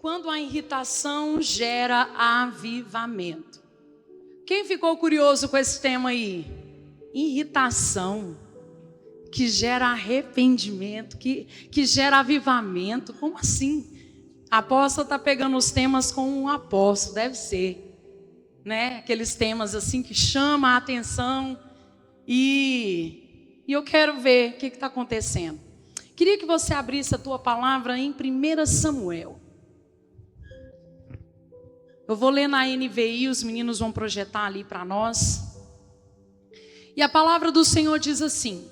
Quando a irritação gera avivamento. Quem ficou curioso com esse tema aí? Irritação que gera arrependimento, que gera avivamento. Como assim? A apóstola está pegando os temas com um apóstolo, deve ser, né? Aqueles temas assim que chamam a atenção. E eu quero ver o que está acontecendo. Queria que você abrisse a tua palavra em 1 Samuel. Eu vou ler na NVI, os meninos vão projetar ali para nós. E a palavra do Senhor diz assim: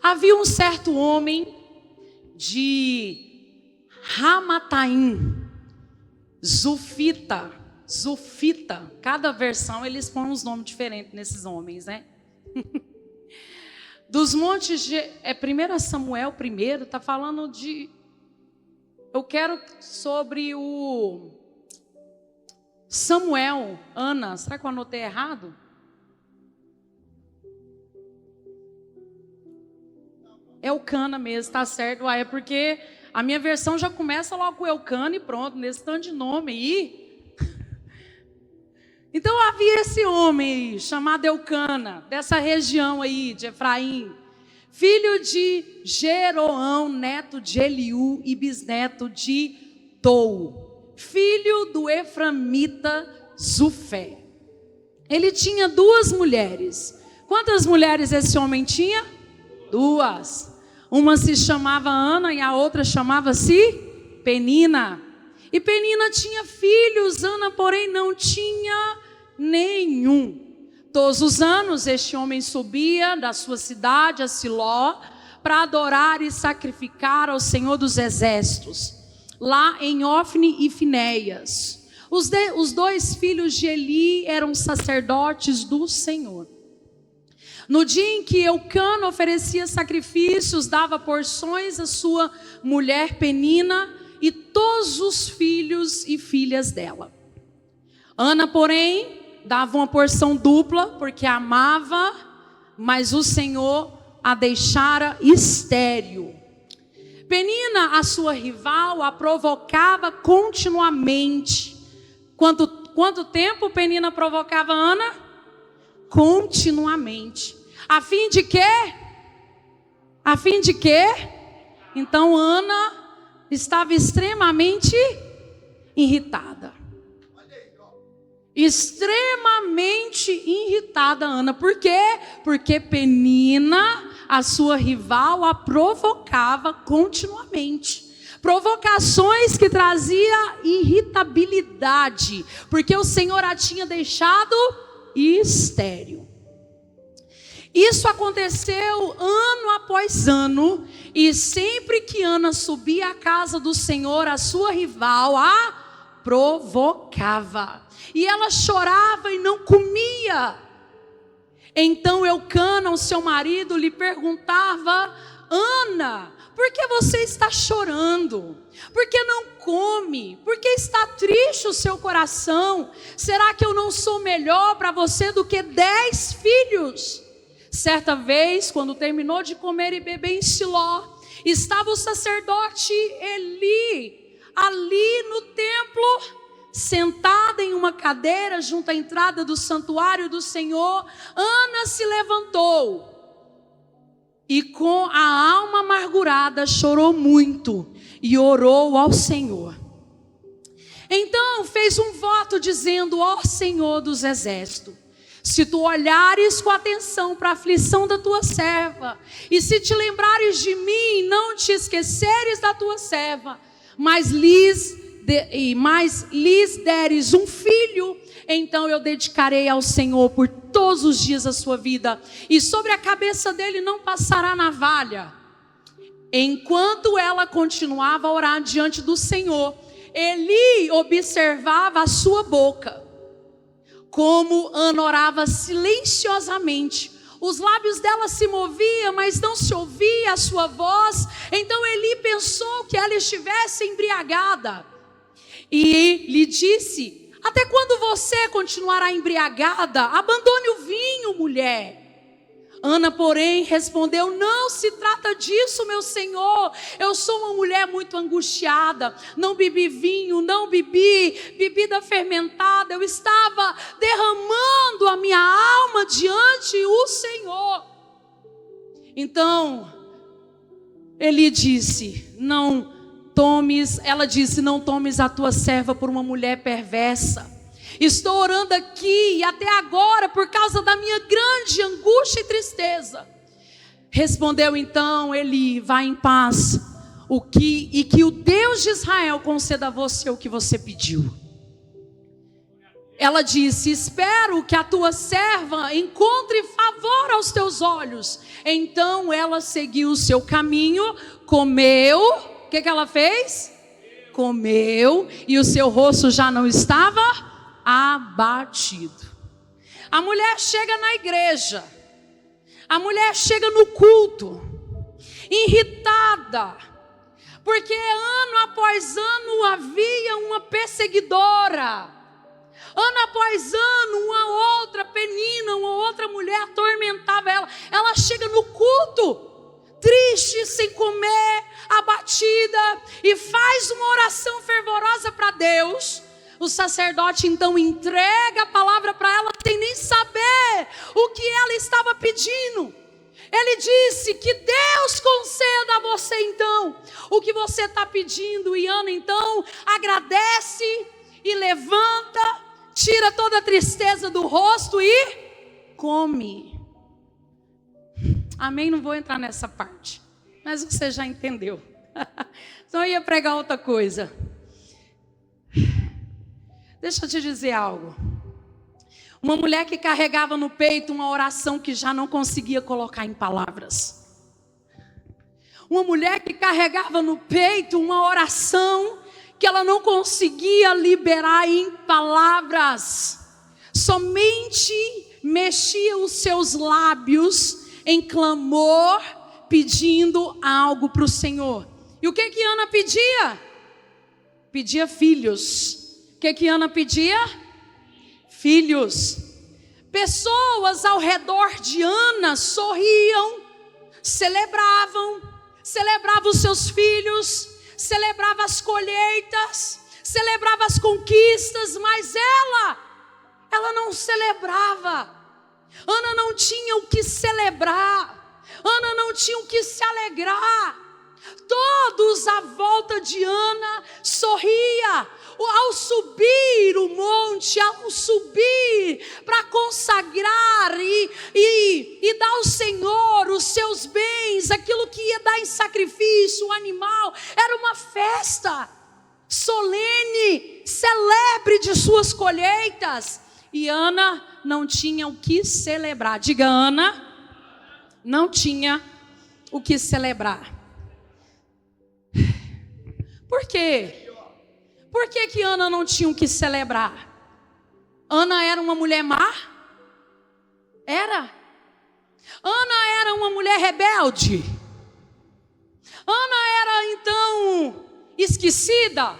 havia um certo homem de Ramataim, Zufita, cada versão eles põem uns nomes diferentes nesses homens, né? Dos montes de... 1 Samuel primeiro, está falando de... Eu quero sobre o... Samuel, Ana, será que eu anotei errado? Elcana mesmo, tá certo. É porque a minha versão já começa logo com Elcana e pronto, nesse tanto de nome aí. Então havia esse homem aí, chamado Elcana, dessa região aí de Efraim, filho de Jeroão, neto de Eliú e bisneto de Tou, filho do Eframita Zufé. Ele tinha 2 mulheres. Quantas mulheres esse homem tinha? 2. Uma se chamava Ana e a outra chamava-se Penina. E Penina tinha filhos, Ana, porém, não tinha nenhum. Todos os anos este homem subia da sua cidade a Siló para adorar e sacrificar ao Senhor dos Exércitos, lá em Ofni e Finéias. Os 2 filhos de Eli eram sacerdotes do Senhor. No dia em que Eucana oferecia sacrifícios, dava porções à sua mulher Penina e todos os filhos e filhas dela. Ana, porém, dava uma porção dupla, porque a amava, mas o Senhor a deixara estéril. Penina, a sua rival, a provocava continuamente. Quanto tempo Penina provocava Ana? Continuamente. A fim de quê? A fim de quê? Então Ana estava extremamente irritada. Extremamente irritada Ana. Por quê? Porque Penina, a sua rival, a provocava continuamente. Provocações que trazia irritabilidade, porque o Senhor a tinha deixado estéril. Isso aconteceu ano após ano, e sempre que Ana subia à casa do Senhor, a sua rival a provocava. E ela chorava e não comia. Então Eucana, o seu marido, lhe perguntava: Ana, por que você está chorando? Por que não come? Por que está triste o seu coração? Será que eu não sou melhor para você do que 10 filhos? Certa vez, quando terminou de comer e beber em Siló, estava o sacerdote Eli ali no templo, sentada em uma cadeira junto à entrada do santuário do Senhor. Ana se levantou e com a alma amargurada chorou muito e orou ao Senhor. Então fez um voto dizendo: ó Senhor dos exércitos, se tu olhares com atenção para a aflição da tua serva, e se te lembrares de mim, não te esqueceres da tua serva, mas lhes deres um filho, então eu dedicarei ao Senhor por todos os dias da sua vida, e sobre a cabeça dele não passará navalha. Enquanto ela continuava a orar diante do Senhor, Eli observava a sua boca, como Ana orava silenciosamente. Os lábios dela se moviam, mas não se ouvia a sua voz. Então Eli pensou que ela estivesse embriagada e lhe disse: até quando você continuará embriagada? Abandone o vinho, mulher. Ana, porém, respondeu: não se trata disso, meu senhor. Eu sou uma mulher muito angustiada. Não bebi vinho, não bebi bebida fermentada. Eu estava derramando a minha alma diante do Senhor. Então, ele disse: ela disse: não tomes a tua serva por uma mulher perversa. Estou orando aqui e até agora por causa da minha grande angústia e tristeza. Respondeu então Eli: vá em paz, e que o Deus de Israel conceda a você o que você pediu. Ela disse: espero que a tua serva encontre favor aos teus olhos. Então ela seguiu o seu caminho, comeu. O que ela fez? Comeu, e o seu rosto já não estava abatido. A mulher chega na igreja, a mulher chega no culto, irritada, porque ano após ano havia uma perseguidora. Ano após ano, uma outra Penina, uma outra mulher atormentava ela. Ela chega no culto, triste, sem comer, abatida, e faz uma oração fervorosa para Deus. O sacerdote então entrega a palavra para ela, sem nem saber o que ela estava pedindo. Ele disse: que Deus conceda a você então o que você está pedindo. E Ana então agradece e levanta, tira toda a tristeza do rosto e come. Amém? Não vou entrar nessa parte, mas você já entendeu. Então eu ia pregar outra coisa. Deixa eu te dizer algo. Uma mulher que carregava no peito uma oração que já não conseguia colocar em palavras. Uma mulher que carregava no peito uma oração que ela não conseguia liberar em palavras. Somente mexia os seus lábios em clamor, pedindo algo para o Senhor. E o que Ana pedia? Pedia filhos. O que Ana pedia? Filhos. Pessoas ao redor de Ana sorriam, celebravam os seus filhos, celebrava as colheitas, celebrava as conquistas, mas ela não celebrava. Ana não tinha o que celebrar, Ana não tinha o que se alegrar. Todos à volta de Ana sorria ao subir o monte, ao subir para consagrar e dar ao Senhor os seus bens, aquilo que ia dar em sacrifício, o animal. Era uma festa solene, celebre de suas colheitas. E Ana não tinha o que celebrar. Diga: Ana não tinha o que celebrar. Por quê? Por que Ana não tinha o que celebrar? Ana era uma mulher má? Era. Ana era uma mulher rebelde? Ana era então esquecida?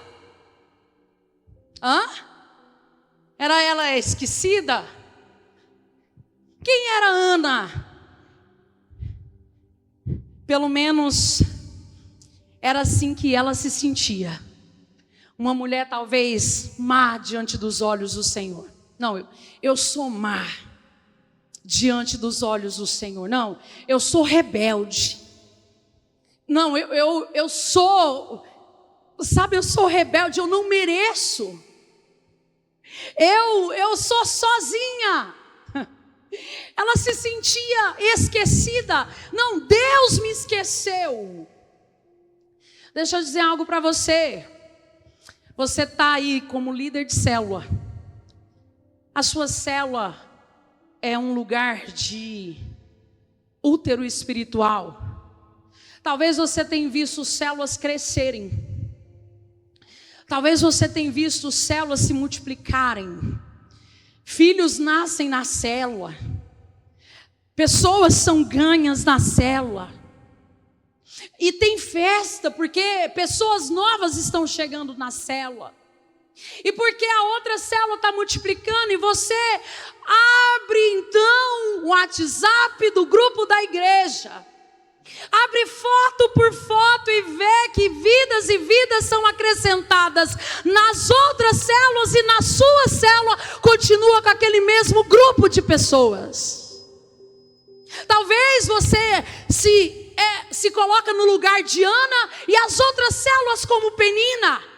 Era ela esquecida? Quem era Ana? Pelo menos era assim que ela se sentia. Uma mulher talvez má diante dos olhos do Senhor. Não, eu sou má diante dos olhos do Senhor. Não, eu sou rebelde. Não, eu sou, sabe, eu sou rebelde, eu não mereço. Eu sou sozinha. Ela se sentia esquecida. Não, Deus me esqueceu. Deixa eu dizer algo para você. Você está aí como líder de célula. A sua célula é um lugar de útero espiritual. Talvez você tenha visto células crescerem. Talvez você tenha visto células se multiplicarem. Filhos nascem na célula. Pessoas são ganhas na célula. E tem festa porque pessoas novas estão chegando na célula. E porque a outra célula está multiplicando e você abre então o WhatsApp do grupo da igreja, abre foto por foto e vê que vidas e vidas são acrescentadas nas outras células e na sua célula continua com aquele mesmo grupo de pessoas. Talvez você se coloca no lugar de Ana e as outras células como Penina.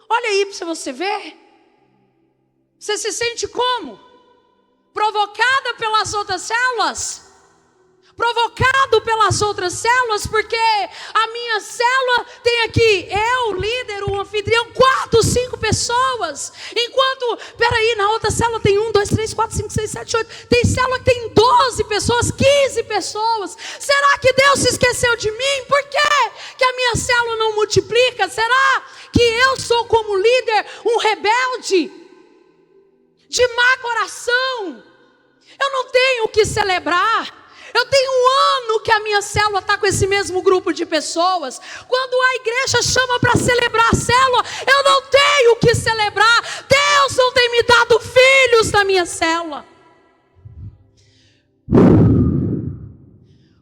Olha aí para você ver. Você se sente como? Provocada pelas outras células? Provocado pelas outras células, porque a minha célula tem aqui, eu, líder, o anfitrião, 4, 5 pessoas. Enquanto, peraí, na outra célula tem 1, 2, 3, 4, 5, 6, 7, 8. Tem célula que tem 12 pessoas, 15 pessoas. Será que Deus se esqueceu de mim? Por quê que a minha célula não multiplica? Será que eu sou como líder um rebelde? De má coração? Eu não tenho o que celebrar. Eu tenho 1 ano que a minha célula está com esse mesmo grupo de pessoas. Quando a igreja chama para celebrar a célula, eu não tenho o que celebrar. Deus não tem me dado filhos na minha célula.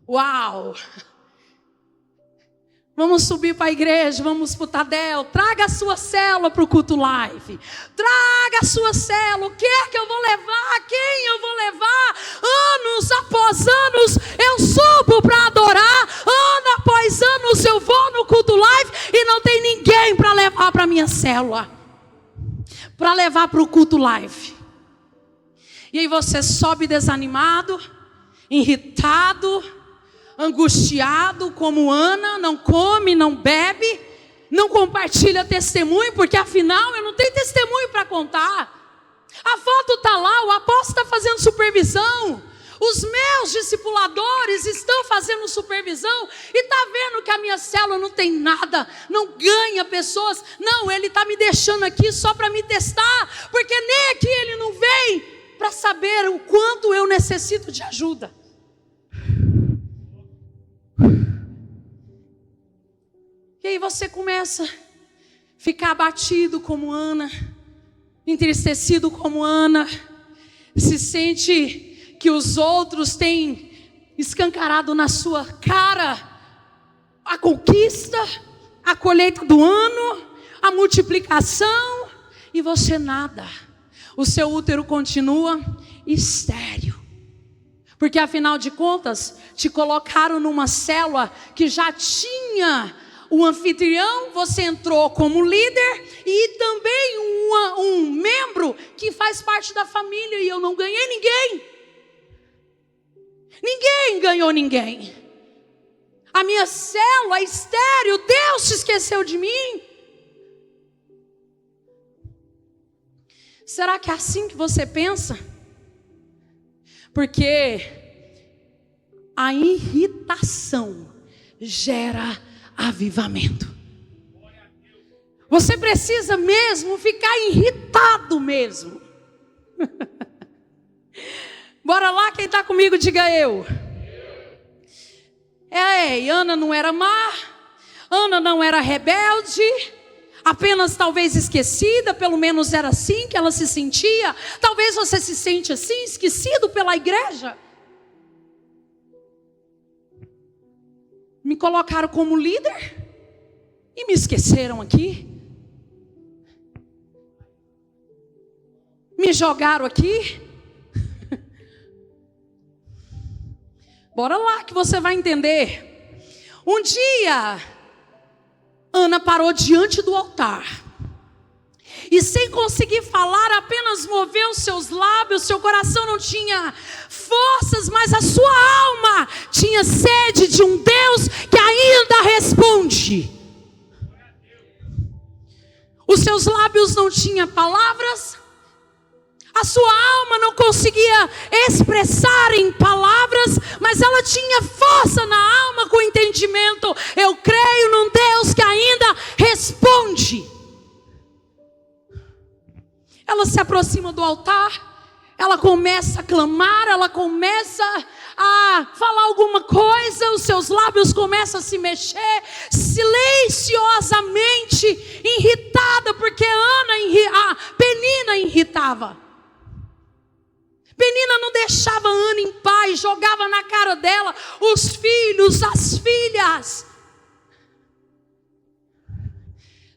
Uau! Vamos subir para a igreja, vamos para o Tadel. Traga a sua célula para o culto live. Traga a sua célula. O que é que eu vou levar? Quem eu vou levar? Anos após anos eu subo para adorar. Ano após anos eu vou no culto live e não tem ninguém para levar para a minha célula. Para levar para o culto live. E aí você sobe desanimado, irritado, angustiado como Ana, não come, não bebe, não compartilha testemunho, porque afinal eu não tenho testemunho para contar. A foto está lá, o apóstolo está fazendo supervisão, os meus discipuladores estão fazendo supervisão e está vendo que a minha célula não tem nada, não ganha pessoas. Não, ele está me deixando aqui só para me testar, porque nem aqui ele não vem para saber o quanto eu necessito de ajuda. E aí você começa a ficar abatido como Ana, entristecido como Ana, se sente que os outros têm escancarado na sua cara a conquista, a colheita do ano, a multiplicação, e você nada. O seu útero continua estéril. Porque afinal de contas, te colocaram numa célula que já tinha o anfitrião, você entrou como líder e também um membro que faz parte da família, e eu não ganhei ninguém. Ninguém ganhou ninguém. A minha célula é estéril, Deus se esqueceu de mim. Será que é assim que você pensa? Porque a irritação gera avivamento. Você precisa mesmo ficar irritado mesmo. Bora lá, quem está comigo, diga eu. Ana não era má, Ana não era rebelde, apenas talvez esquecida, pelo menos era assim que ela se sentia. Talvez você se sente assim, esquecido pela igreja. Me colocaram como líder e me esqueceram aqui. Me jogaram aqui. Bora lá que você vai entender. Um dia, Ana parou diante do altar. E sem conseguir falar, apenas moveu os seus lábios. Seu coração não tinha forças, mas a sua alma tinha sede de um Deus que ainda responde. Os seus lábios não tinham palavras, a sua alma não conseguia expressar em palavras, mas ela tinha força na alma com entendimento. Eu creio num Deus que ainda responde. Ela se aproxima do altar, ela começa a clamar, ela começa a falar alguma coisa, os seus lábios começam a se mexer, silenciosamente, irritada, porque provocava. Penina não deixava Ana em paz, jogava na cara dela os filhos, as filhas.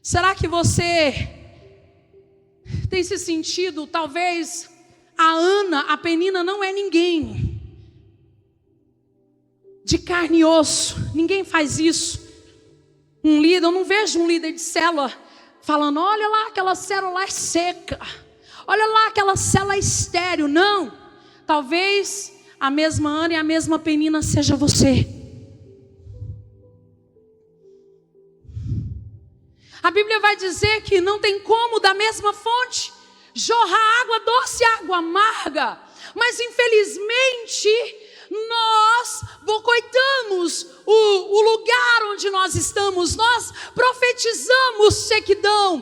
Será que você tem se sentido, talvez a Ana, a Penina não é ninguém de carne e osso, ninguém faz isso. Um líder, eu não vejo um líder de célula falando, olha lá, aquela célula lá é seca, olha lá, aquela célula é estéril. Não, talvez a mesma Ana e a mesma Penina seja você. A Bíblia vai dizer que não tem como da mesma fonte jorrar água doce e água amarga. Mas infelizmente nós boicotamos o lugar onde nós estamos. Nós profetizamos sequidão,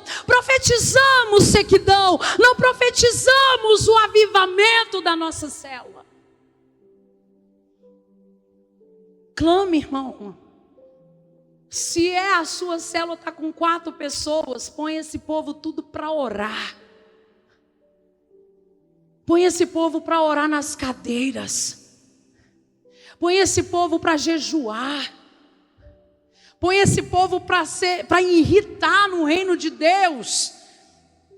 não profetizamos o avivamento da nossa célula. Clame, irmão. Se a sua célula está com 4 pessoas, põe esse povo tudo para orar. Põe esse povo para orar nas cadeiras. Põe esse povo para jejuar. Põe esse povo para irritar no reino de Deus.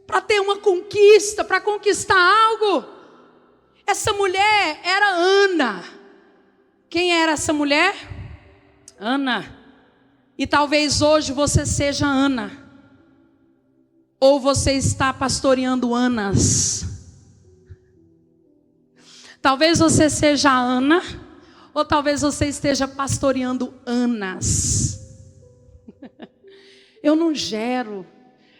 Para ter uma conquista, para conquistar algo. Essa mulher era Ana. Quem era essa mulher? Ana. E talvez hoje você seja Ana. Ou você está pastoreando Anas. Talvez você seja Ana. Ou talvez você esteja pastoreando Anas. Eu não gero.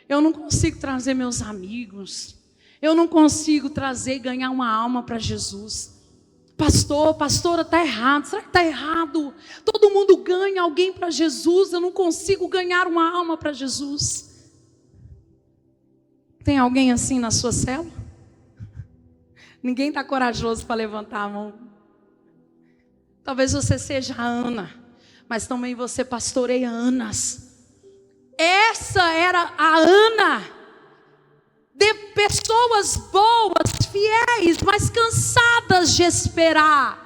Eu não consigo trazer meus amigos. Eu não consigo trazer e ganhar uma alma para Jesus. Pastora, está errado. Será que está errado? Todo mundo ganha alguém para Jesus. Eu não consigo ganhar uma alma para Jesus. Tem alguém assim na sua célula? Ninguém está corajoso para levantar a mão. Talvez você seja a Ana, mas também você pastoreia Anas. Essa era a Ana. De pessoas boas, fiéis, mas cansadas de esperar.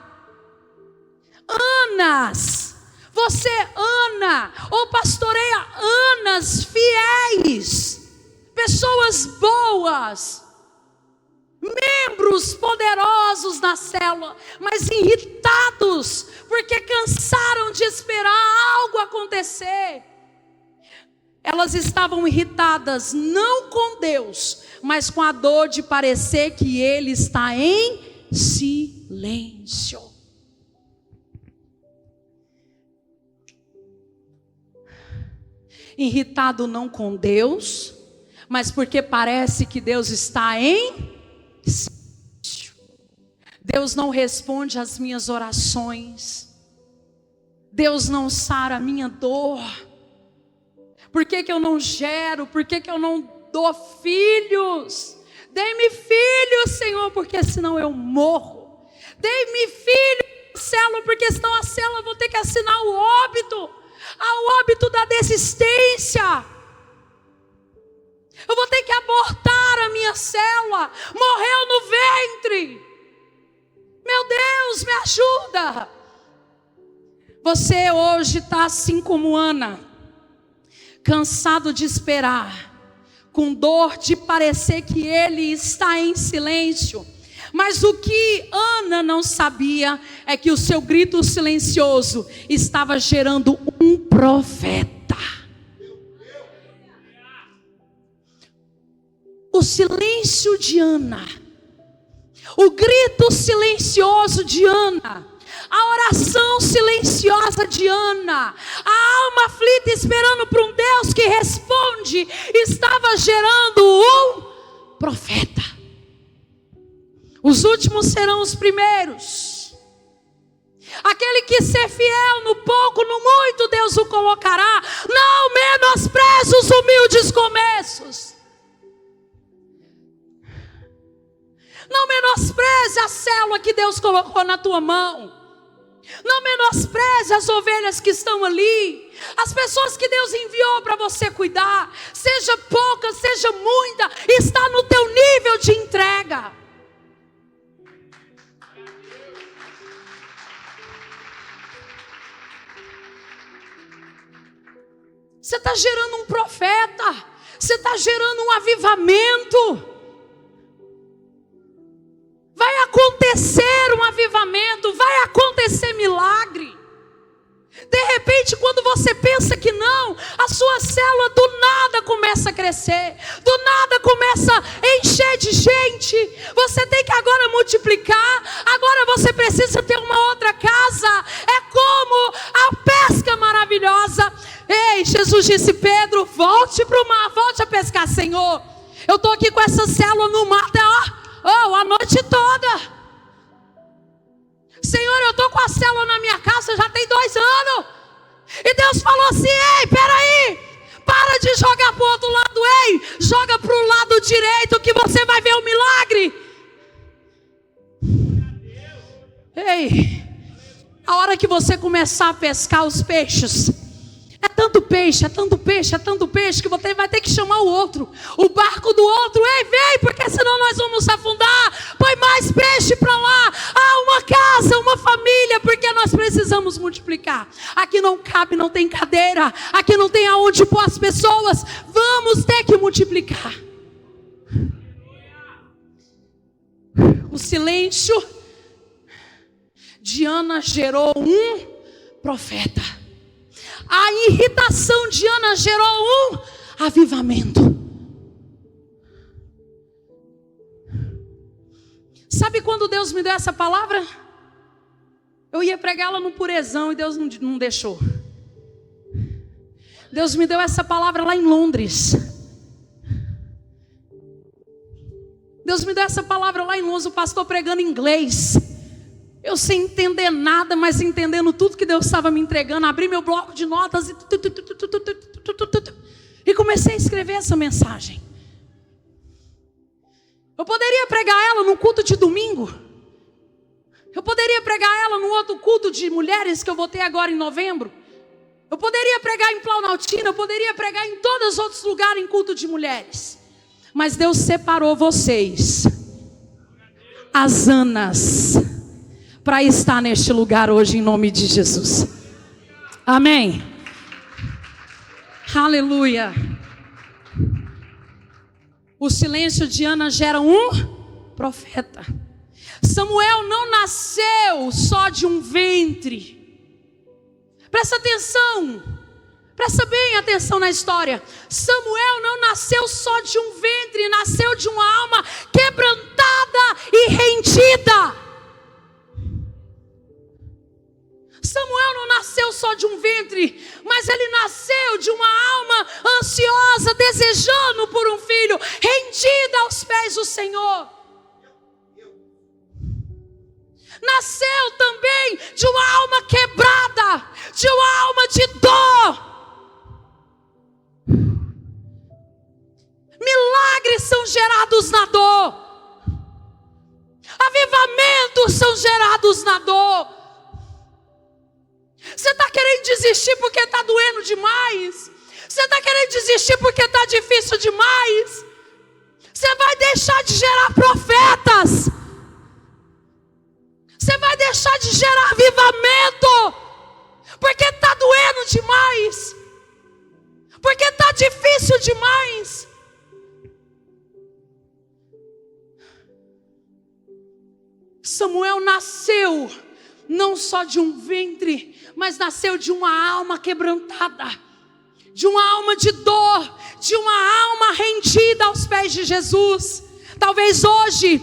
Anas, você Ana, ou pastoreia Anas fiéis, pessoas boas, membros poderosos na célula, mas irritados, porque cansaram de esperar algo acontecer. Elas estavam irritadas, não com Deus, mas com a dor de parecer que Ele está em silêncio. Irritado não com Deus, mas porque parece que Deus está em silêncio. Deus não responde às minhas orações. Deus não sara a minha dor. Por que eu não gero? Por que eu não dou filhos? Dê-me filhos, Senhor, porque senão eu morro. Dê-me filhos na célula, porque senão a célula vou ter que assinar o óbito da desistência. Eu vou ter que abortar a minha célula. Morreu no ventre. Meu Deus, me ajuda. Você hoje está assim como Ana, cansado de esperar, com dor de parecer que Ele está em silêncio. Mas o que Ana não sabia é que o seu grito silencioso estava gerando um profeta. O silêncio de Ana, o grito silencioso de Ana, a oração silenciosa de Ana, a alma aflita esperando por um Deus que responde, estava gerando um profeta. Os últimos serão os primeiros. Aquele que ser fiel no pouco, no muito, Deus o colocará. Não menospreze os humildes começos. Não menospreze a célula que Deus colocou na tua mão. Não menospreze as ovelhas que estão ali, as pessoas que Deus enviou para você cuidar, seja pouca, seja muita, está no teu nível de entrega. Você está gerando um profeta, você está gerando um avivamento. Vai acontecer um avivamento, vai acontecer milagre. De repente, quando você pensa que não, a sua célula do nada começa a crescer, do nada começa a encher de gente. Você tem que agora multiplicar, agora você precisa ter uma outra casa. É como a pesca maravilhosa. Ei, Jesus disse: Pedro, volte para o mar, volte a pescar. Senhor, eu estou aqui com essa célula no mar até a noite toda. Senhor, eu estou com a célula na minha casa já tem 2 anos. E Deus falou assim: ei, peraí, para de jogar para o outro lado, ei, joga para o lado direito que você vai ver o milagre. Ei, a hora que você começar a pescar os peixes, é tanto peixe, é tanto peixe, é tanto peixe, que você vai ter que chamar o outro, o barco do outro. Ei, vem, porque senão nós vamos afundar. Põe mais peixe para lá. Uma casa, uma família, porque nós precisamos multiplicar. Aqui não cabe, não tem cadeira, aqui não tem aonde pôr as pessoas. Vamos ter que multiplicar. O silêncio de Ana gerou um profeta. A irritação de Ana gerou um avivamento. Sabe quando Deus me deu essa palavra? Eu ia pregá-la no purezão e Deus não deixou. Deus me deu essa palavra lá em Londres. Deus me deu essa palavra lá em Londres, o pastor pregando em inglês. Eu sem entender nada, mas entendendo tudo que Deus estava me entregando. Abri meu bloco de notas e comecei a escrever essa mensagem. Eu poderia pregar ela num culto de domingo. Eu poderia pregar ela num outro culto de mulheres que eu vou ter agora em novembro. Eu poderia pregar em Planaltina, eu poderia pregar em todos os outros lugares em culto de mulheres. Mas Deus separou vocês, as Anas, para estar neste lugar hoje em nome de Jesus. Amém. Aleluia. O silêncio de Ana gera um profeta. Samuel não nasceu só de um ventre. Presta atenção. Presta bem atenção na história. Samuel não nasceu só de um ventre, nasceu de uma alma quebrantada e rendida. Samuel não nasceu só de um ventre, mas ele nasceu de uma alma ansiosa, desejando por um filho, rendida aos pés do Senhor. Nasceu também de uma alma quebrada, de uma alma de dor. Milagres são gerados na dor. Avivamentos são gerados na dor. Você está querendo desistir porque está doendo demais? Você está querendo desistir porque está difícil demais? Você vai deixar de gerar profetas. Você vai deixar de gerar avivamento porque está doendo demais, porque está difícil demais. Samuel nasceu não só de um ventre, mas nasceu de uma alma quebrantada, de uma alma de dor, de uma alma rendida aos pés de Jesus. Talvez hoje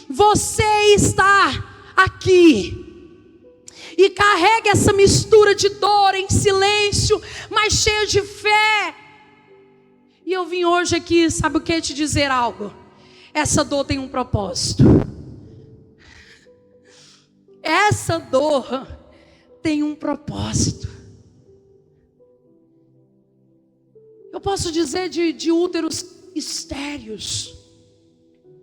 você está aqui e carrega essa mistura de dor em silêncio, mas cheio de fé. E eu vim hoje aqui, sabe o que? Te dizer algo. Essa dor tem um propósito. Essa dor tem um propósito. Eu posso dizer de úteros estéreos.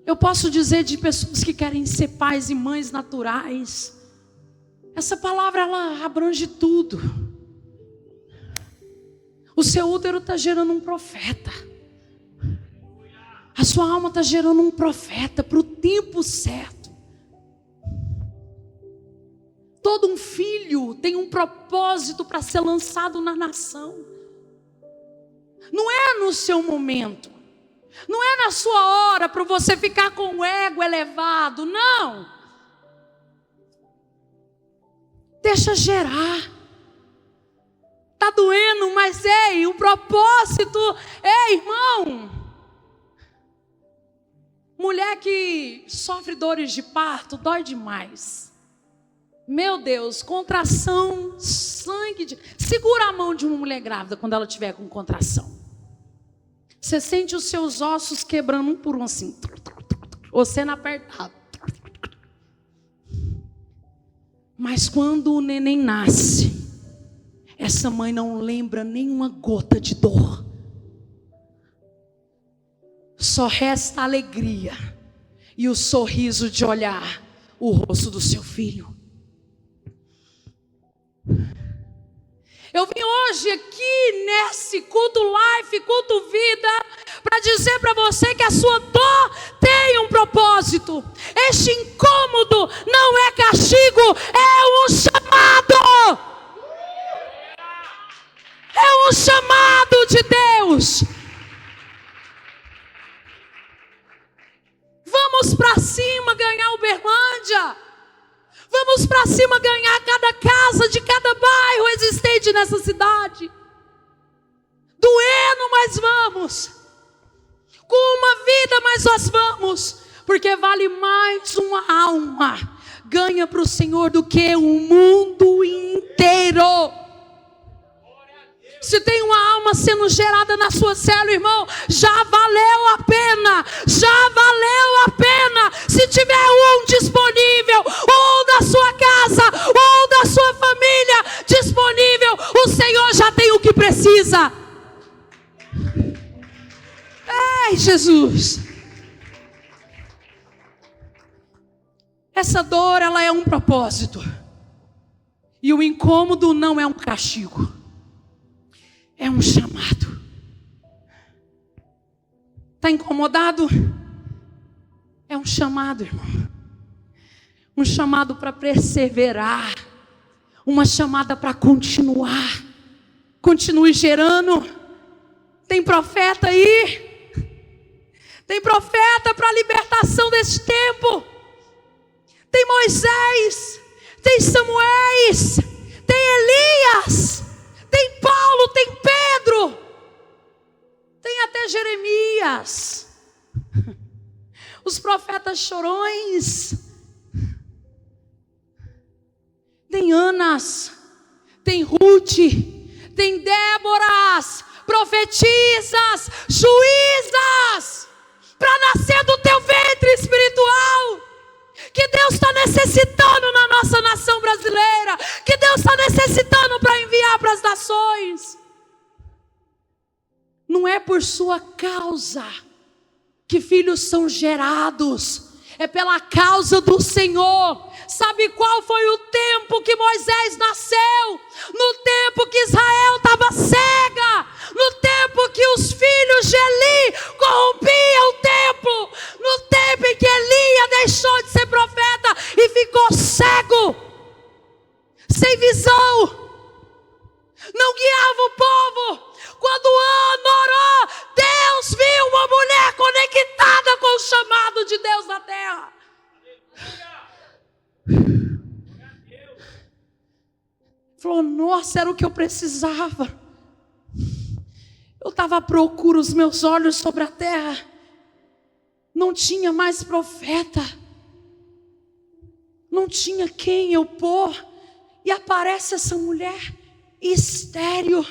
Eu posso dizer de pessoas que querem ser pais e mães naturais. Essa palavra, ela abrange tudo. O seu útero está gerando um profeta. A sua alma está gerando um profeta para o tempo certo. Todo um filho tem um propósito para ser lançado na nação. Não é no seu momento. Não é na sua hora para você ficar com o ego elevado. Não. Deixa gerar. Está doendo, mas ei, o propósito. Ei, irmão. Mulher que sofre dores de parto, dói demais. Meu Deus, contração, sangue de... Segura a mão de uma mulher grávida quando ela estiver com contração. Você sente os seus ossos quebrando um por um assim. Ou sendo apertado. Mas quando o neném nasce, essa mãe não lembra nenhuma gota de dor. Só resta a alegria e o sorriso de olhar o rosto do seu filho. Eu vim hoje aqui nesse culto life, culto vida, para dizer para você que a sua dor tem um propósito. Este incômodo não é castigo, é um chamado. É um chamado de Deus. Vamos para cima ganhar Uberlândia. Vamos para cima ganhar cada casa de cada bairro existente nessa cidade. Doendo, mas vamos. Com uma vida, mas nós vamos. Porque vale mais uma alma ganha para o Senhor do que o mundo inteiro. Se tem uma alma sendo gerada na sua célula, irmão, já valeu a pena. Já valeu a pena. Se tiver um disponível, ou da sua casa, ou da sua família disponível, o Senhor já tem o que precisa. Ei, Jesus. Essa dor, ela é um propósito. E o incômodo não é um castigo. É um chamado. Está incomodado? É um chamado, irmão. Um chamado para perseverar. Uma chamada para continuar. Continue gerando. Tem profeta aí? Tem profeta para a libertação desse tempo. Tem Moisés. Tem Samuéis. Tem Elias. Tem Paulo, tem Pedro, tem até Jeremias, os profetas chorões, tem Anas, tem Ruth, tem Déboras, profetisas, juízas, para nascer do teu ventre espiritual. Que Deus está necessitando na nossa nação brasileira. Que Deus está necessitando para enviar para as nações. Não é por sua causa que filhos são gerados. É pela causa do Senhor. Sabe qual foi o tempo que Moisés nasceu? No tempo que Israel estava cega. No tempo que os filhos de Eli corrompiam o templo. No tempo em que Elias deixou de ser profeta e ficou cego, sem visão, não guiava o povo. Quando Ana orou, Deus viu uma mulher conectada com o chamado de Deus na terra. Falou, nossa, era o que eu precisava. Eu estava à procura, os meus olhos sobre a terra. Não tinha mais profeta. Não tinha quem eu pôr. E aparece essa mulher estéril,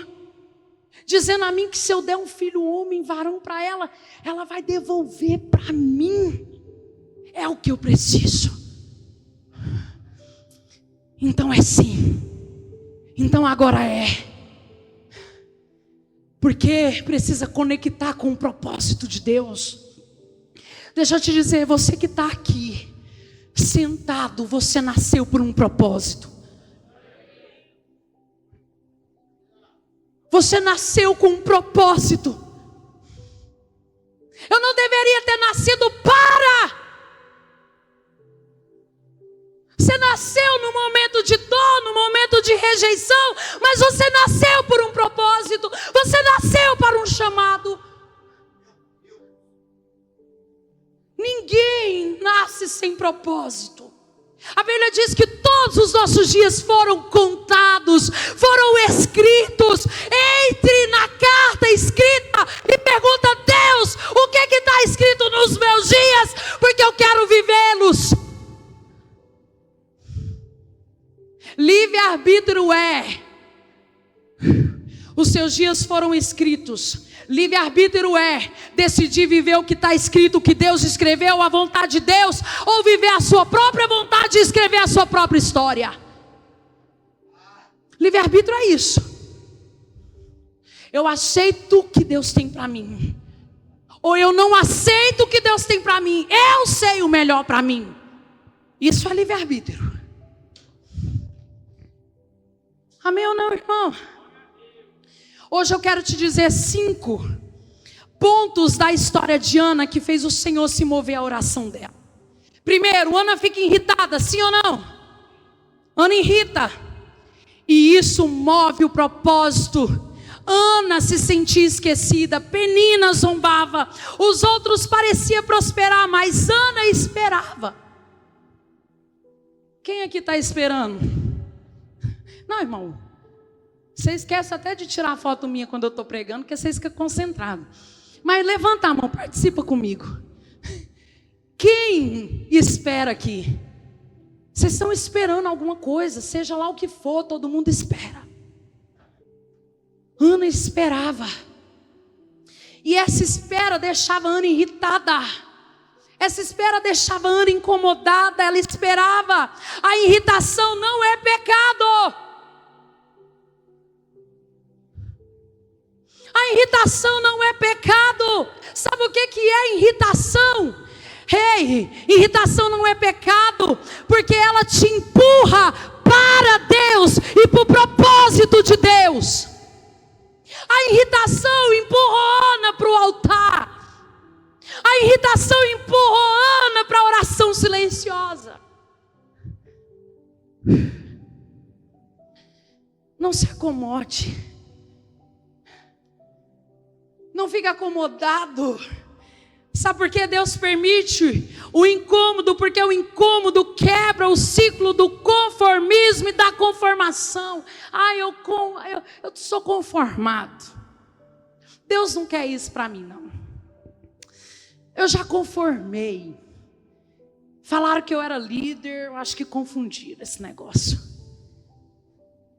dizendo a mim que se eu der um filho homem, varão para ela, ela vai devolver para mim. É o que eu preciso. Então é sim. Então agora é. Porque precisa conectar com o propósito de Deus. Deixa eu te dizer, você que está aqui, sentado, você nasceu por um propósito. Você nasceu com um propósito. Eu não deveria ter nascido para. Você nasceu no momento de dor, no momento de rejeição, mas você nasceu por um propósito. Você nasceu para um chamado. Ninguém nasce sem propósito. A Bíblia diz que todos os nossos dias foram contados, foram escritos. Entre na carta escrita e pergunta a Deus: o que está escrito nos meus dias? Porque eu quero vivê-los. Livre-arbítrio é: os seus dias foram escritos. Livre-arbítrio é decidir viver o que está escrito, o que Deus escreveu, a vontade de Deus, ou viver a sua própria vontade e escrever a sua própria história. Livre-arbítrio é isso. Eu aceito o que Deus tem para mim, ou eu não aceito o que Deus tem para mim. Eu sei o melhor para mim. Isso é livre-arbítrio. Amém ou não, irmão? Hoje eu quero te dizer 5 pontos da história de Ana que fez o Senhor se mover à oração dela. Primeiro, Ana fica irritada, sim ou não? Ana irrita. E isso move o propósito. Ana se sentia esquecida, Penina zombava, os outros pareciam prosperar, mas Ana esperava. Quem aqui está esperando? Não, irmão. Você esquece até de tirar a foto minha quando eu estou pregando, porque você fica concentrado. Mas levanta a mão, participa comigo. Quem espera aqui? Vocês estão esperando alguma coisa, seja lá o que for, todo mundo espera. Ana esperava. E essa espera deixava Ana irritada. Essa espera deixava Ana incomodada, ela esperava. A irritação não é pecado. A irritação não é pecado. Sabe o que é irritação? Irritação não é pecado, porque ela te empurra para Deus e para o propósito de Deus. A irritação empurrou Ana para o altar. A irritação empurrou Ana para a oração silenciosa. Não se acomode. Não fica acomodado. Sabe por que Deus permite o incômodo? Porque o incômodo quebra o ciclo do conformismo e da conformação. Eu sou conformado. Deus não quer isso para mim, não. Eu já conformei. Falaram que eu era líder, eu acho que confundiram esse negócio.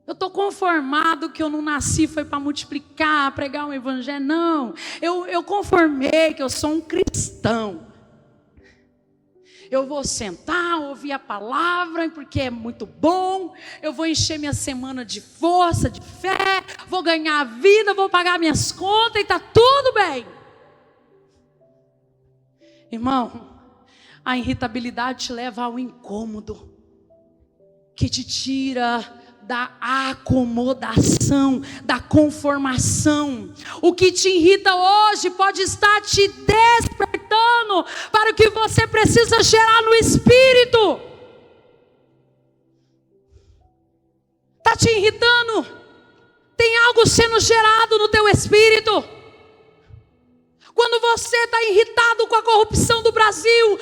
Eu estou conformado que eu não nasci, foi para multiplicar, pregar um evangelho. Não, eu conformei que eu sou um cristão. Eu vou sentar, ouvir a palavra, porque é muito bom. Eu vou encher minha semana de força, de fé. Vou ganhar a vida, vou pagar minhas contas e está tudo bem. Irmão, a irritabilidade te leva ao incômodo, que te tira da acomodação, da conformação. O que te irrita hoje pode estar te despertando para o que você precisa gerar no espírito. Está te irritando? Tem algo sendo gerado no teu espírito. Quando você está irritado com a corrupção do Brasil,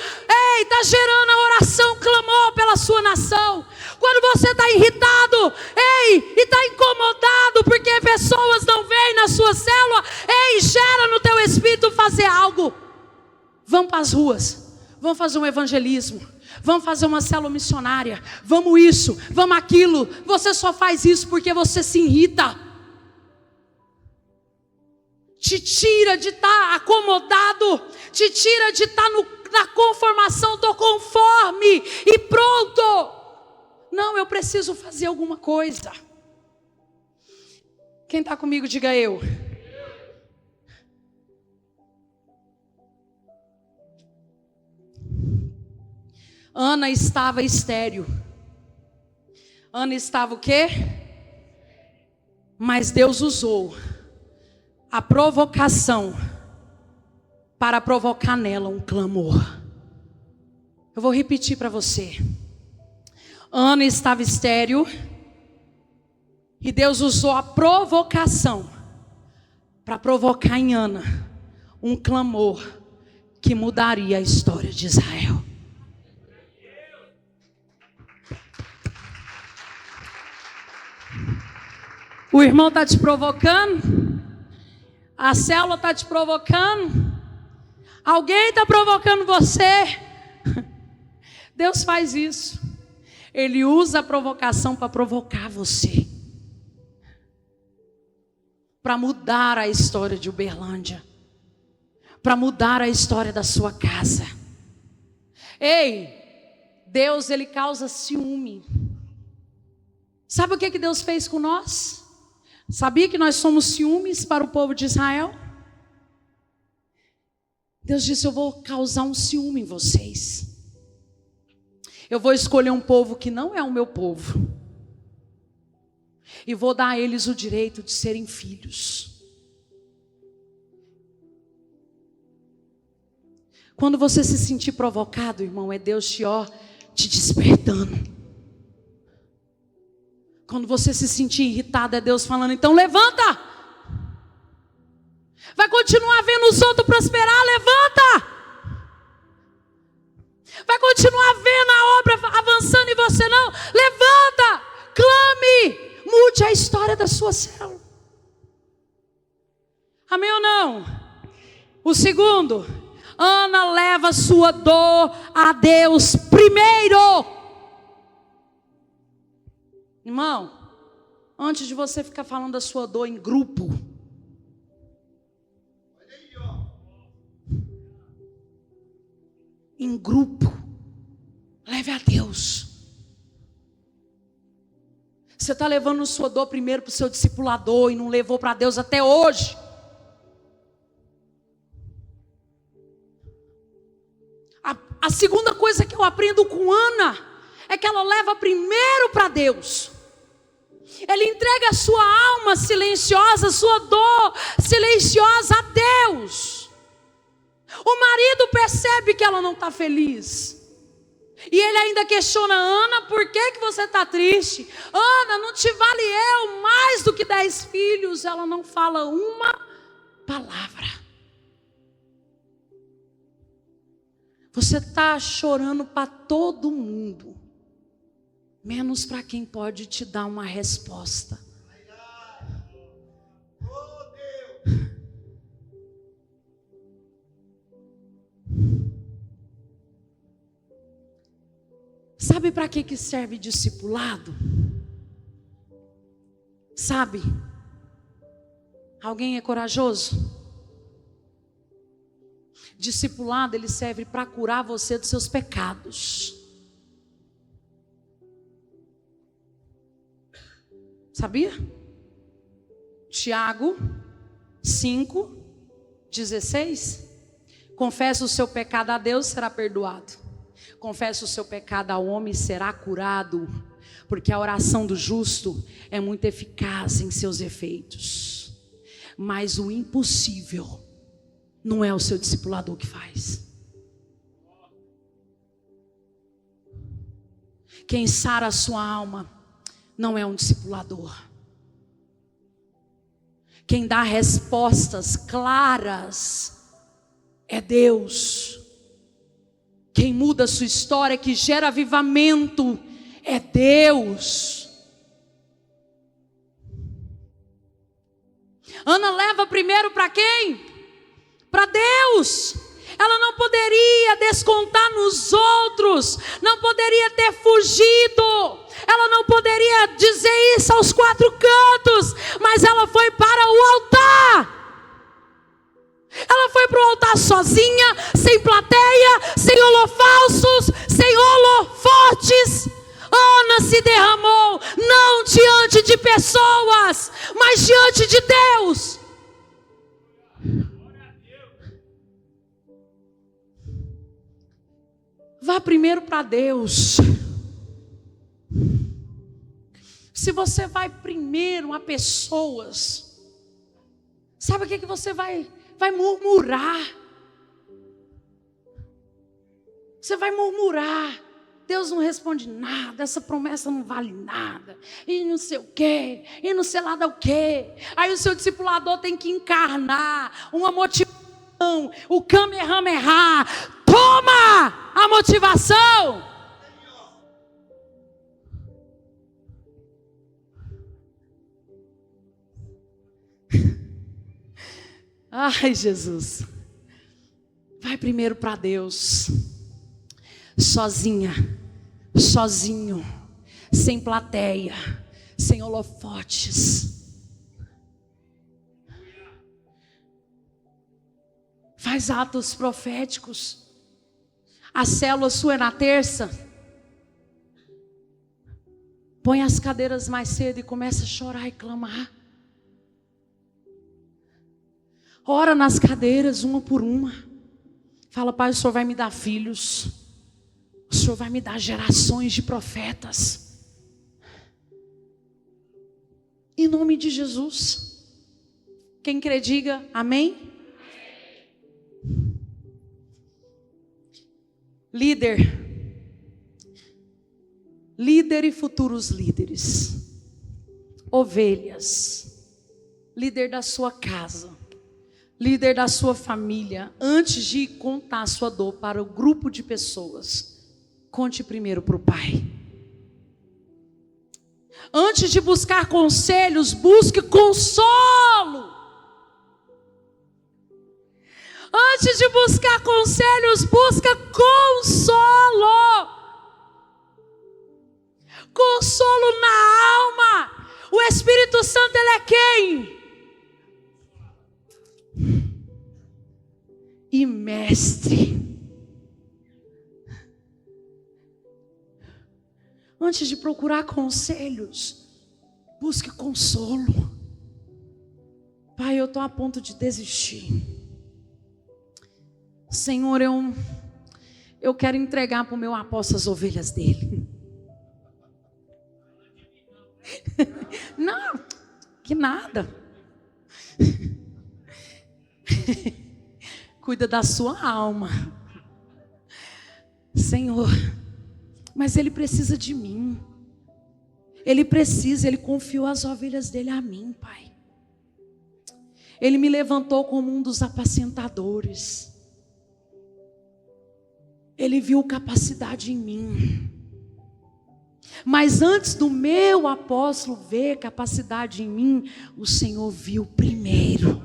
está gerando a oração, clamor pela sua nação. Quando você está irritado, e está incomodado porque pessoas não veem na sua célula, gera no teu espírito fazer algo. Vamos para as ruas, vamos fazer um evangelismo, vamos fazer uma célula missionária, vamos isso, vamos aquilo. Você só faz isso porque você se irrita. Te tira de estar acomodado, te tira de estar na conformação, estou conforme e pronto. Não, eu preciso fazer alguma coisa. Quem está comigo, diga eu. Ana estava estéril. Ana estava o quê? Mas Deus usou a provocação para provocar nela um clamor. Eu vou repetir para você. Ana estava estéril e Deus usou a provocação para provocar em Ana um clamor que mudaria a história de Israel. O irmão está te provocando, a célula está te provocando, alguém está provocando você. Deus faz isso. Ele usa a provocação para provocar você, para mudar a história de Uberlândia, para mudar a história da sua casa. Ei, Deus, Ele causa ciúme. Sabe o que Deus fez com nós? Sabia que nós somos ciúmes para o povo de Israel? Deus disse: eu vou causar um ciúme em vocês. Eu vou escolher um povo que não é o meu povo, e vou dar a eles o direito de serem filhos. Quando você se sentir provocado, irmão, é Deus te despertando. Quando você se sentir irritado, é Deus falando: então levanta. Vai continuar vendo os outros prosperar, levanta. Vai continuar vendo a obra avançando e você não, levanta, clame, mude a história da sua célula. Amém ou não? O segundo, Ana leva sua dor a Deus primeiro. Irmão, antes de você ficar falando da sua dor em grupo, leve a Deus. Você está levando sua dor primeiro para o seu discipulador e não levou para Deus até hoje. A segunda coisa que eu aprendo com Ana é que ela leva primeiro para Deus. Ele entrega a sua alma silenciosa, a sua dor silenciosa a Deus. O marido percebe que ela não está feliz, e ele ainda questiona: Ana, por que você está triste? Ana, não te vale eu mais do que 10 filhos? Ela não fala uma palavra. Você está chorando para todo mundo, menos para quem pode te dar uma resposta. Sabe para que serve discipulado? Sabe? Alguém é corajoso? Discipulado, ele serve para curar você dos seus pecados. Sabia? Tiago 5:16. Confessa o seu pecado a Deus, será perdoado. Confessa o seu pecado ao homem, será curado. Porque a oração do justo é muito eficaz em seus efeitos. Mas o impossível não é o seu discipulador que faz. Quem sara a sua alma não é um discipulador. Quem dá respostas claras é Deus. Quem muda a sua história, que gera avivamento, é Deus. Ana leva primeiro para quem? Para Deus. Ela não poderia descontar nos outros, não poderia ter fugido, ela não poderia dizer isso aos 4 cantos, mas ela foi para o altar. Ela foi para o altar sozinha, sem plateia, sem holocaustos, sem holofotes. Ana se derramou, não diante de pessoas, mas diante de Deus. Vá primeiro para Deus. Se você vai primeiro a pessoas, sabe o que você vai murmurar? Você vai murmurar. Deus não responde nada, essa promessa não vale nada, e não sei o quê, e não sei lá o quê. Aí o seu discipulador tem que encarnar uma motivação, o Kamehameha, toma a motivação. Ai, Jesus, vai primeiro para Deus. Sozinha, sozinho, sem plateia, sem holofotes. Faz atos proféticos. A célula sua é na terça. Põe as cadeiras mais cedo e começa a chorar e clamar. Ora nas cadeiras, uma por uma. Fala: Pai, o Senhor vai me dar filhos. O Senhor vai me dar gerações de profetas. Em nome de Jesus. Quem crê, diga amém. Líder e futuros líderes. Ovelhas. Líder da sua casa. Líder da sua família. Antes de contar a sua dor para o grupo de pessoas, conte primeiro para o Pai. Antes de buscar conselhos, busque consolo. Antes de buscar conselhos, busca consolo. Consolo na alma. O Espírito Santo, ele é quem? E mestre. Antes de procurar conselhos, busque consolo. Pai, eu estou a ponto de desistir. Senhor, eu quero entregar para o meu apóstolo as ovelhas dele. Não, que nada. Cuida da sua alma. Senhor, mas ele precisa de mim. Ele confiou as ovelhas dele a mim, Pai. Ele me levantou como um dos apacentadores. Ele viu capacidade em mim. Mas antes do meu apóstolo ver capacidade em mim, o Senhor viu primeiro.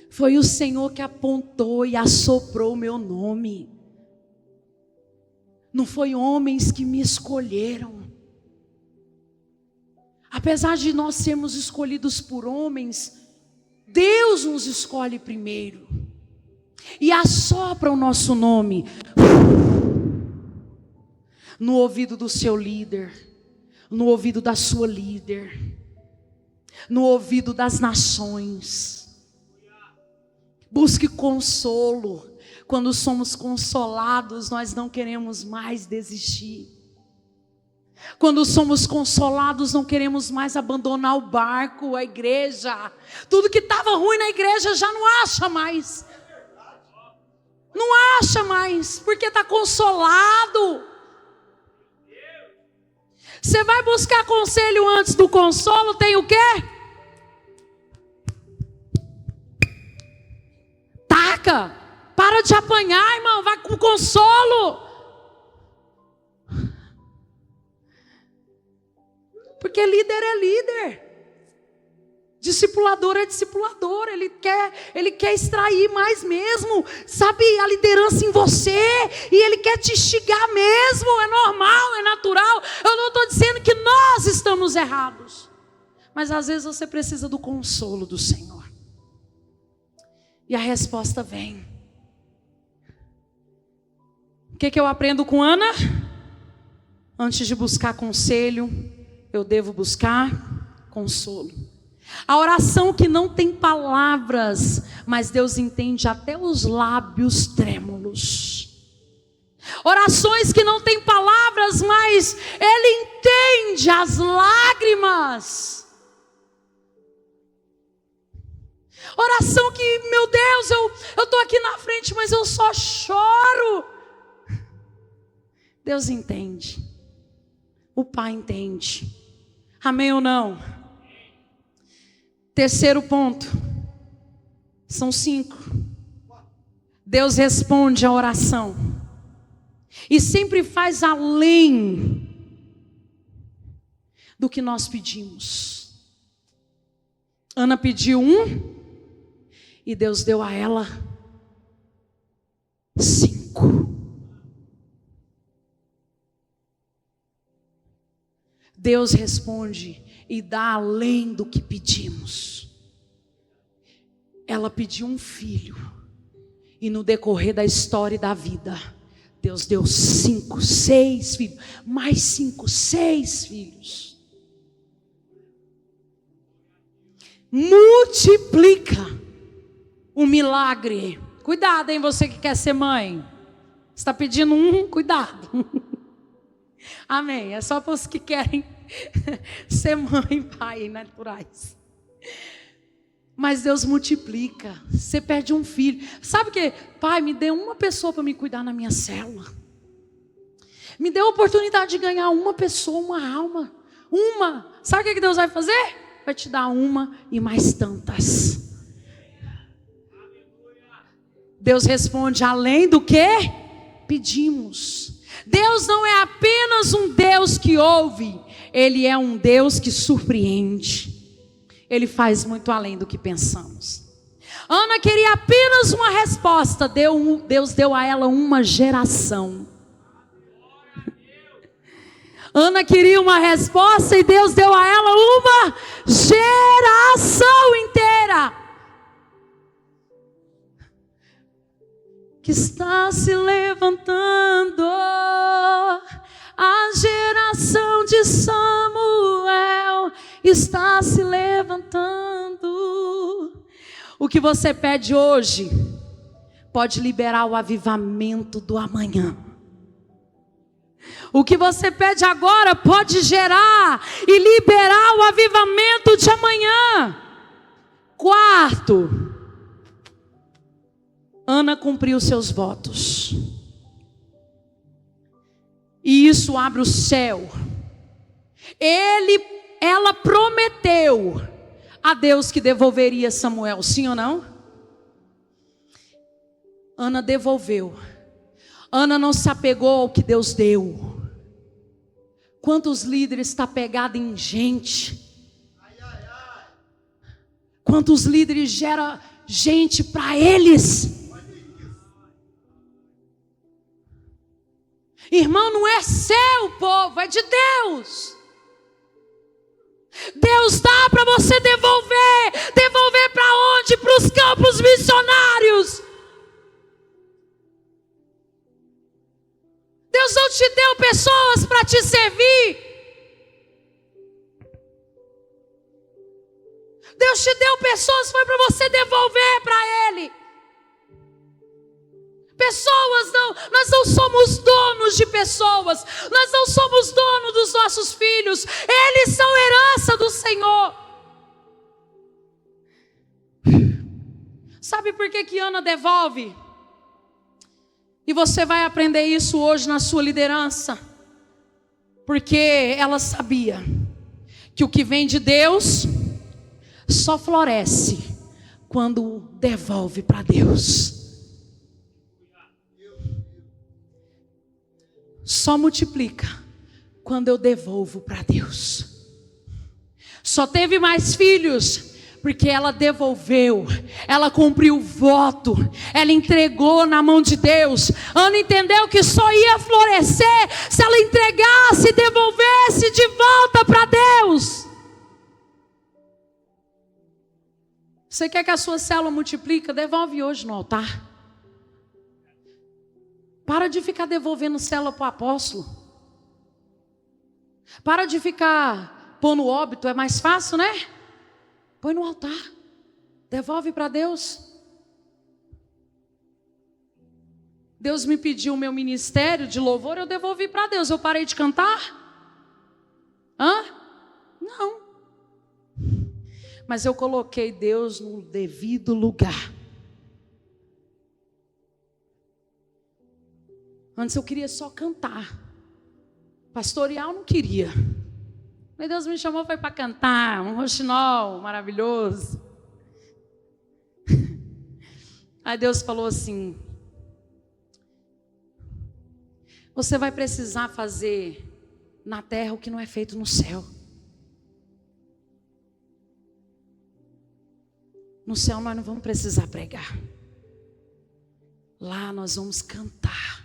Foi o Senhor que apontou e assoprou o meu nome. Não foi homens que me escolheram. Apesar de nós sermos escolhidos por homens, Deus nos escolhe primeiro. E assopra o nosso nome no ouvido do seu líder, no ouvido da sua líder, no ouvido das nações. Busque consolo. Quando somos consolados, nós não queremos mais desistir. Quando somos consolados, não queremos mais abandonar o barco, a igreja. Tudo que estava ruim na igreja já não acha mais. Não acha mais, porque está consolado. Você vai buscar conselho antes do consolo, tem o quê? Taca, para de apanhar, irmão, vai com consolo. Porque líder é líder. Discipulador é discipulador. Ele quer extrair mais mesmo, sabe, a liderança em você. E ele quer te instigar mesmo. É normal, é natural. Eu não estou dizendo que nós estamos errados. Mas às vezes você precisa do consolo do Senhor. E a resposta vem. O que eu aprendo com Ana? Antes de buscar conselho, eu devo buscar consolo. A oração que não tem palavras, mas Deus entende até os lábios trêmulos. Orações que não têm palavras, mas Ele entende as lágrimas. Oração que, meu Deus, eu estou aqui na frente, mas eu só choro. Deus entende. O Pai entende. Amém ou não? Terceiro ponto. São 5. Deus responde a oração. E sempre faz além do que nós pedimos. Ana pediu 1 e Deus deu a ela 5. Deus responde e dá além do que pedimos. Ela pediu um filho. E no decorrer da história e da vida, Deus deu 5, 6 filhos. Mais 5, 6 filhos. Multiplica o milagre. Cuidado, hein, você que quer ser mãe. Você está pedindo 1, cuidado. Amém. É só para os que querem ser mãe e pai naturais. Mas Deus multiplica. Você pede um filho. Sabe o que? Pai, me dê uma pessoa para me cuidar na minha célula. Me dê a oportunidade de ganhar uma pessoa, uma alma. Uma. Sabe o que Deus vai fazer? Vai te dar uma e mais tantas. Deus responde além do que pedimos. Deus não é apenas um Deus que ouve. Ele é um Deus que surpreende. Ele faz muito além do que pensamos. Ana queria apenas uma resposta. Deus deu a ela uma geração. Ana queria uma resposta e Deus deu a ela uma geração inteira. Que está se levantando a geração de Samuel, está se levantando. O que você pede hoje pode liberar o avivamento do amanhã. O que você pede agora pode gerar e liberar o avivamento de amanhã. 4, Ana cumpriu seus votos. E isso abre o céu. Ela prometeu a Deus que devolveria Samuel, sim ou não? Ana devolveu. Ana não se apegou ao que Deus deu. Quantos líderes estão apegados em gente? Quantos líderes geram gente para eles? Irmão, não é seu povo, é de Deus. Deus dá para você devolver. Devolver para onde? Para os campos missionários. Deus não te deu pessoas para te servir. Deus te deu pessoas, foi para você devolver para Ele. Pessoas não, nós não somos donos de pessoas. Nós não somos donos dos nossos filhos. Eles são herança do Senhor. Sabe por que Ana devolve? E você vai aprender isso hoje na sua liderança. Porque ela sabia que o que vem de Deus só floresce quando devolve para Deus. Só multiplica quando eu devolvo para Deus. Só teve mais filhos porque ela devolveu, ela cumpriu o voto, ela entregou na mão de Deus. Ana entendeu que só ia florescer se ela entregasse e devolvesse de volta para Deus. Você quer que a sua célula multiplique? Devolve hoje no altar. Para de ficar devolvendo célula para o apóstolo. Para de ficar pondo óbito, é mais fácil, né? Põe no altar. Devolve para Deus. Deus me pediu o meu ministério de louvor, eu devolvi para Deus. Eu parei de cantar? Não. Mas eu coloquei Deus no devido lugar. Antes eu queria só cantar. Pastoreal não queria. Mas Deus me chamou, foi para cantar, um roxinol maravilhoso. Aí Deus falou assim: você vai precisar fazer na terra o que não é feito no céu. No céu nós não vamos precisar pregar. Lá nós vamos cantar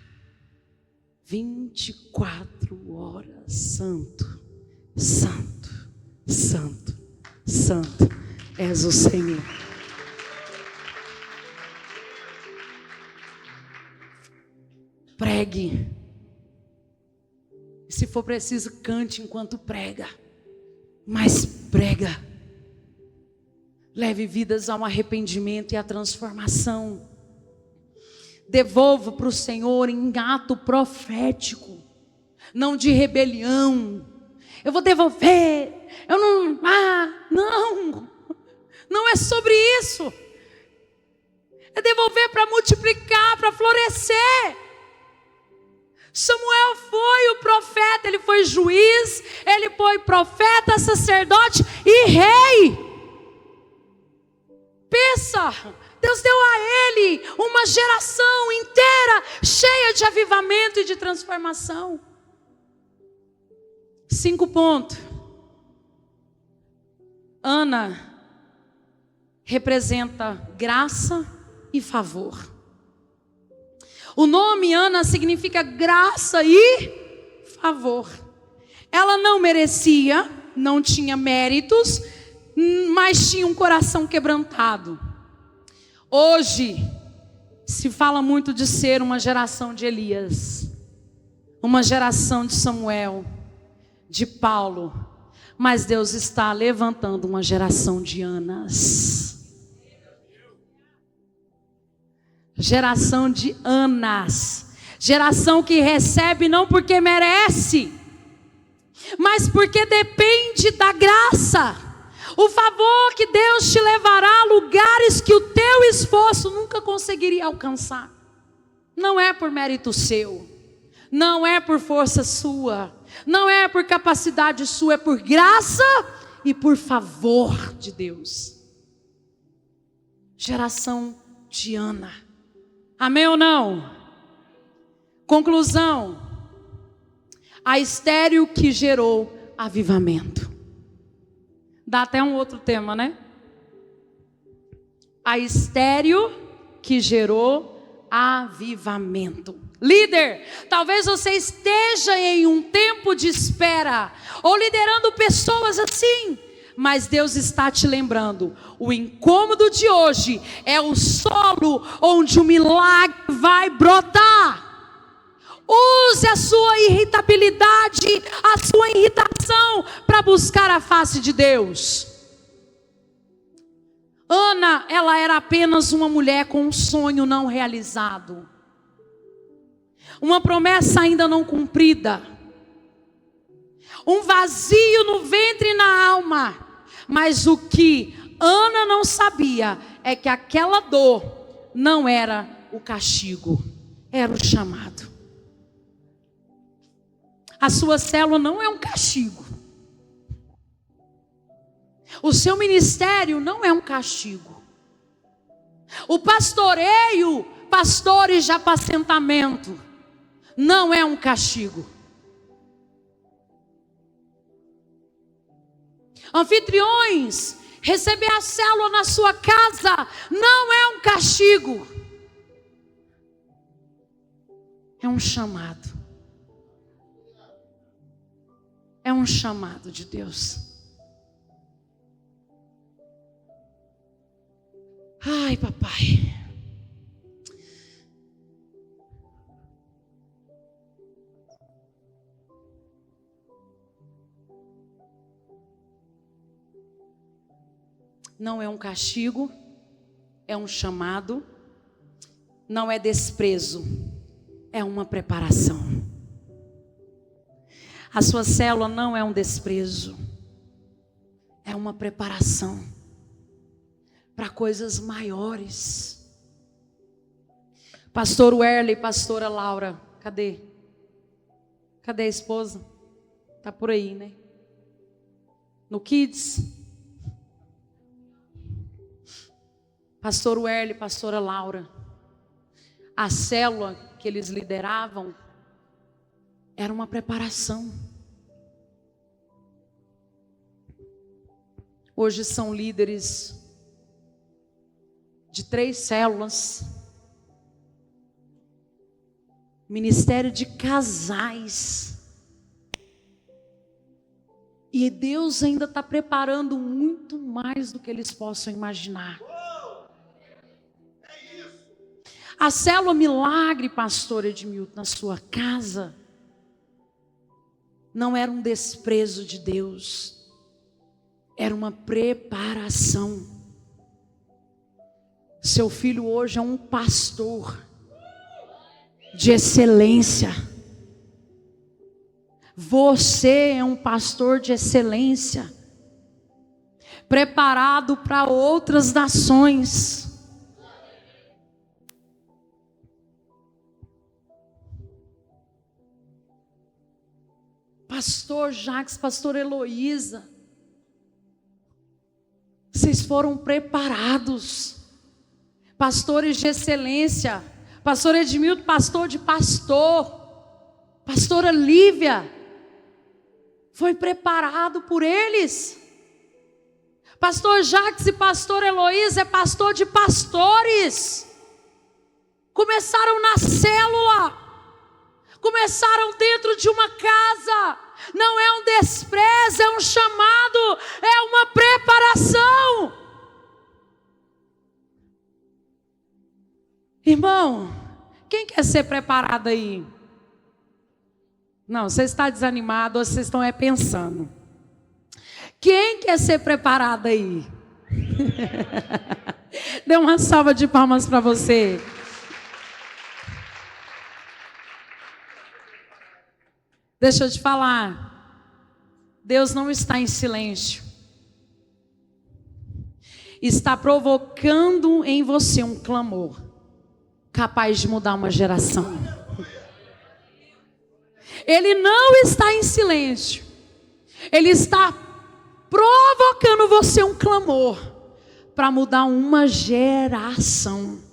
24 horas. Santo, santo, santo, santo és o Senhor. Pregue. E se for preciso, cante enquanto prega. Mas prega. Leve vidas ao arrependimento e à transformação. Devolva para o Senhor em ato profético, não de rebelião. Eu vou devolver. Eu não. Não é sobre isso. É devolver para multiplicar, para florescer. Samuel foi o profeta, ele foi juiz, ele foi profeta, sacerdote e rei. Pensa, Deus deu a ele uma geração inteira cheia de avivamento e de transformação. 5 pontos. Ana representa graça e favor. O nome Ana significa graça e favor. Ela não merecia, não tinha méritos, mas tinha um coração quebrantado. Hoje se fala muito de ser uma geração de Elias, uma geração de Samuel, de Paulo, mas Deus está levantando uma geração de Anas. Geração de Anas, geração que recebe não porque merece, mas porque depende da graça. O favor que Deus te levará a lugares que o teu esforço nunca conseguiria alcançar. Não é por mérito seu, não é por força sua, não é por capacidade sua, é por graça e por favor de Deus. Geração de Ana. Amém ou não? Conclusão. A estéril que gerou avivamento. Dá até um outro tema, né? A estéril que gerou avivamento. Líder, talvez você esteja em um tempo de espera, ou liderando pessoas assim, mas Deus está te lembrando, o incômodo de hoje é o solo onde o milagre vai brotar. Use a sua irritabilidade, a sua irritação para buscar a face de Deus. Ana, ela era apenas uma mulher com um sonho não realizado, uma promessa ainda não cumprida, um vazio no ventre e na alma. Mas o que Ana não sabia é que aquela dor não era o castigo, era o chamado. A sua célula não é um castigo. O seu ministério não é um castigo. O pastoreio, pastores de apacentamento, não é um castigo. Anfitriões, receber a célula na sua casa não é um castigo. É um chamado. É um chamado de Deus. Ai, papai. Não é um castigo, é um chamado. Não é desprezo, é uma preparação. A sua célula não é um desprezo, é uma preparação para coisas maiores. Pastor Werley, pastora Laura, cadê? Cadê a esposa? Tá por aí, né? No Kids. Pastor Werley, pastora Laura. A célula que eles lideravam era uma preparação. Hoje são líderes de 3 células. Ministério de casais. E Deus ainda está preparando muito mais do que eles possam imaginar. A célula Milagre, pastor Edmilton, na sua casa, não era um desprezo de Deus, era uma preparação. Seu filho hoje é um pastor de excelência. Você é um pastor de excelência, preparado para outras nações. Pastor Jacques, pastor Heloísa, vocês foram preparados, pastores de excelência. Pastor Edmilton, pastor de pastor. Pastora Lívia, foi preparado por eles. Pastor Jacques e pastor Heloísa é pastor de pastores. Começaram na célula, começaram dentro de uma casa. Não é um desprezo, é um chamado, é uma preparação. Irmão, quem quer ser preparado aí? Não, você está desanimado ou vocês estão pensando? Quem quer ser preparado aí? Dê uma salva de palmas para você. Deixa eu te falar, Deus não está em silêncio. Está provocando em você um clamor capaz de mudar uma geração. Ele não está em silêncio. Ele está provocando você um clamor para mudar uma geração.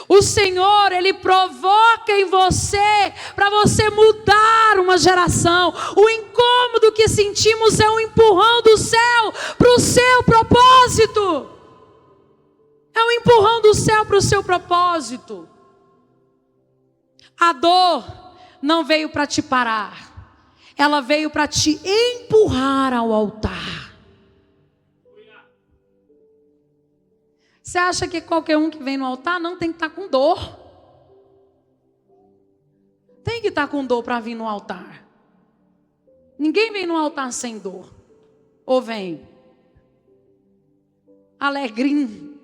O Senhor, Ele provoca em você para você mudar uma geração. O incômodo que sentimos é um empurrão do céu para o seu propósito. É um empurrão do céu para o seu propósito. A dor não veio para te parar, ela veio para te empurrar ao altar. Você acha que qualquer um que vem no altar não tem que estar com dor? Tem que estar com dor para vir no altar. Ninguém vem no altar sem dor. Ou vem alegrinho,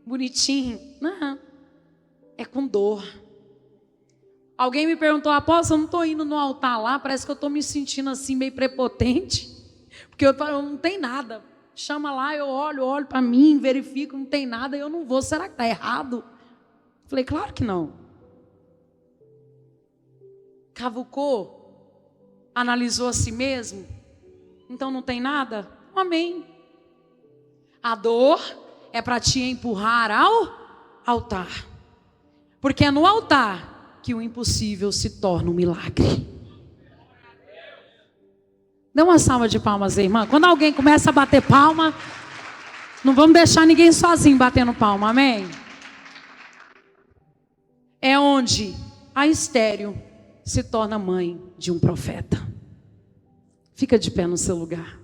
bonitinho. Não, é com dor. Alguém me perguntou: apóstolo, eu não estou indo no altar lá, parece que eu estou me sentindo assim meio prepotente, porque eu não tenho nada. Chama lá, eu olho para mim, verifico, não tem nada, eu não vou. Será que está errado? Falei, claro que não. Cavucou, analisou a si mesmo, então não tem nada? Amém. A dor é para te empurrar ao altar, porque é no altar que o impossível se torna um milagre. Dê uma salva de palmas aí, irmã. Quando alguém começa a bater palma, não vamos deixar ninguém sozinho batendo palma, amém? É onde a estéril se torna mãe de um profeta. Fica de pé no seu lugar.